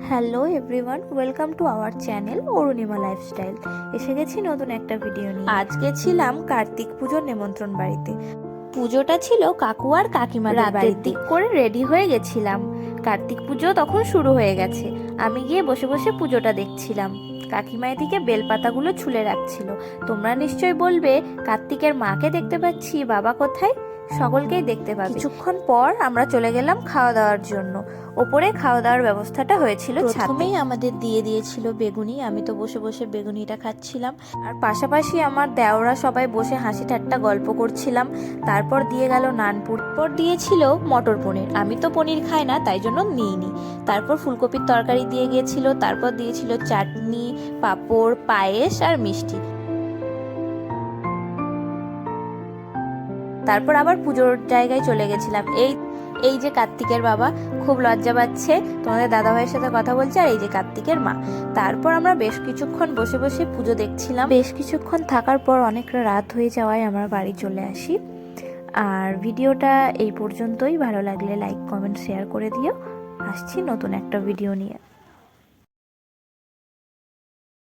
Hello everyone, welcome to our channel Arunima lifestyle. এসে গেছি নতুন একটা ভিডিও নিয়ে। আজকে ছিলাম কার্তিক পুজোর নেমন্ত্রণ বাড়িতে। পুজোটা ছিল কাকু আর কাকিমাদের বাড়িতে। করে রেডি হয়ে গেছিলাম। কার্তিক পুজো তখন শুরু হয়ে গেছে। আমি গিয়ে বসে বসে পুজোটা দেখছিলাম। কাকিমা এদিকে বেলপাতাগুলো ছুলে রাখছিল। তোমরা নিশ্চয়ই বলবে, কার্তিকের মাকে দেখতে পাচ্ছি, বাবা কোথায়? সকলকেই দেখতে পাবে। কিছুক্ষণ পর আমরা চলে গেলাম খাওয়া দাওয়ার জন্য। ওপরে খাওয়া দাওয়ার ব্যবস্থাটা হয়েছিল। প্রথমেই আমাদের দিয়ে দিয়েছিল বেগুনি। আমি তো বসে বসে বেগুনিটা খাচ্ছিলাম, আর পাশাপাশি আমার দেওরা সবাই বসে হাসি ঠাট্টা গল্প করছিলাম। তারপর দিয়ে গেল নানপুর, পর দিয়েছিল মটর পনির। আমি তো পনির খাই না, তাই জন্য নিইনি। তারপর ফুলকপির তরকারি দিয়ে গিয়েছিল। তারপর দিয়েছিল চাটনি, পাঁপড়, পায়েস আর মিষ্টি। তারপর আবার পুজোর জায়গায় চলে গেছিলাম। এই যে কার্তিকের বাবা, খুব লজ্জা পাচ্ছে, তোমাদের দাদা ভাইয়ের সাথে কথা বলছে, আর এই যে কার্তিকের মা। তারপর আমরা বেশ কিছুক্ষণ বসে বসে পুজো দেখছিলাম। বেশ কিছুক্ষণ থাকার পর অনেকটা রাত হয়ে যাওয়ায় আমরা বাড়ি চলে আসি। আর ভিডিওটা এই পর্যন্তই। ভালো লাগলে লাইক, কমেন্ট, শেয়ার করে দিও। আসছি নতুন একটা ভিডিও নিয়ে।